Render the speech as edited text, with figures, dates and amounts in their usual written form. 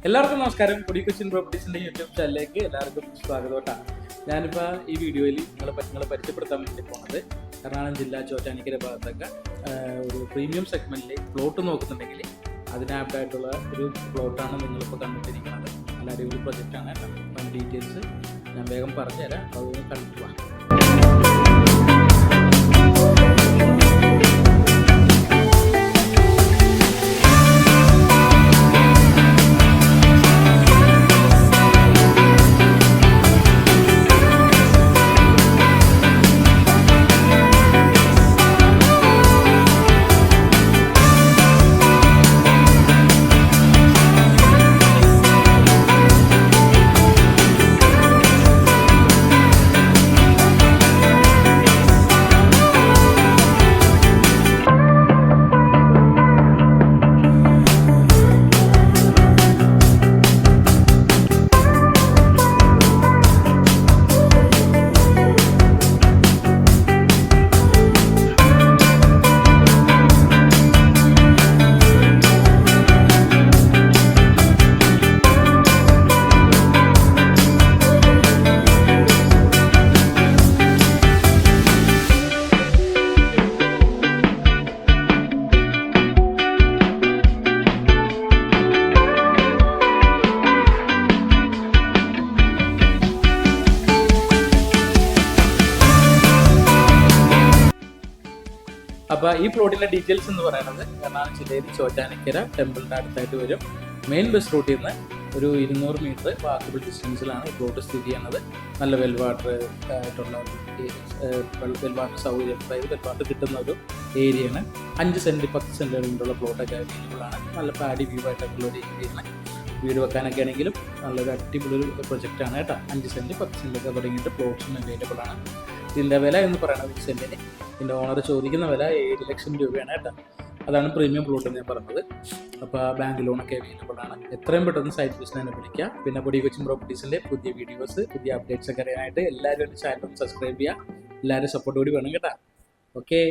എല്ലാവർക്കും നമസ്കാരം. കൊടി കൊച്ചിൻ പ്രോപ്പർട്ടീസിൻ്റെ യൂട്യൂബ് ചാനലിലേക്ക് എല്ലാവർക്കും സ്വാഗതം. ഞാനിപ്പോൾ ഈ വീഡിയോയിൽ നിങ്ങളെ പരിചയപ്പെടുത്താൻ വേണ്ടി പോകുന്നത് എറണാകുളം ജില്ല ചോറ്റാനിക്കര ഭാഗത്തൊക്കെ ഒരു പ്രീമിയം സെഗ്മെൻറ്റിൽ പ്ലോട്ട് നോക്കുന്നുണ്ടെങ്കിൽ അതിനാപ്റ്റായിട്ടുള്ള ഒരു പ്ലോട്ടാണ് നിങ്ങളിപ്പോൾ കണ്ടിട്ടിരിക്കുന്നത്. നല്ല അടിപൊളി പ്രൊജക്റ്റാണ്. അപ്പം ഡീറ്റെയിൽസ് ഞാൻ വേഗം പറഞ്ഞുതരാം. അതൊന്ന് കണ്ടിട്ട് പോകാം. അപ്പോൾ ഈ പ്ലോട്ടിൻ്റെ ഡീറ്റെയിൽസ് എന്ന് പറയുന്നത് എറണാകുളം ജില്ലയിൽ ചോറ്റാനിക്കര ടെമ്പിളിൻ്റെ അടുത്തായിട്ട് വരും. മെയിൻ ബസ് റൂട്ടിൽ നിന്ന് ഒരു 200 മീറ്റർ വാക്കബിൾ ഡിസ്റ്റൻസിലാണ് ഈ പ്ലോട്ട് സ്ഥിതി ചെയ്യുന്നത്. നല്ല വെൽ വാട്ടർ ആയിട്ടുള്ള വെൽ വാട്ടർ സൗകര്യം, അതായത് വെൽ വാട്ടർ കിട്ടുന്ന ഒരു ഏരിയയാണ്. 5 സെൻറ്റ് 10 സെൻറ്റ് റേഞ്ചുള്ള പ്ലോട്ടൊക്കെ അവൈലബിൾ ആണ്. നല്ല പാടി വ്യൂ ആയിട്ടുള്ള ഒരു ഏരിയയാണ്. വീട് വെക്കാനൊക്കെ ആണെങ്കിലും നല്ലൊരു അടിപൊളി ഒരു പ്രൊജക്റ്റാണ് കേട്ടോ. 5 സെൻറ്റ് 10 സെൻറ്റൊക്കെ തുടങ്ങിയിട്ട് പ്ലോട്ട്സും അവൈലബിൾ ആണ്. ഇതിൻ്റെ വില എന്ന് പറയുന്നത് 1 സെൻറ്റിന് ഇതിൻ്റെ ഓണർ ചോദിക്കുന്ന വില 7 ലക്ഷം രൂപയാണ് കേട്ടോ. അതാണ് പ്രീമിയം പ്ലോട്ട് എന്ന് ഞാൻ പറഞ്ഞത്. അപ്പോൾ ബാങ്ക് ലോണൊക്കെ അവൈലബിൾ ആണ്. എത്രയും പെട്ടെന്ന് സൈറ്റ് വിസിറ്റ് വിളിക്കുക. പിന്നെ കൊടി കൊച്ചിൻ പ്രോപ്പർട്ടീസിൻ്റെ പുതിയ വീഡിയോസ്, പുതിയ അപ്ഡേറ്റ്സ് ഒക്കെ അറിയാനായിട്ട് എല്ലാവരും ചാനൽ സബ്സ്ക്രൈബ് ചെയ്യുക. എല്ലാവരും സപ്പോർട്ട് കൂടി വേണം കേട്ടോ. ഓക്കെ.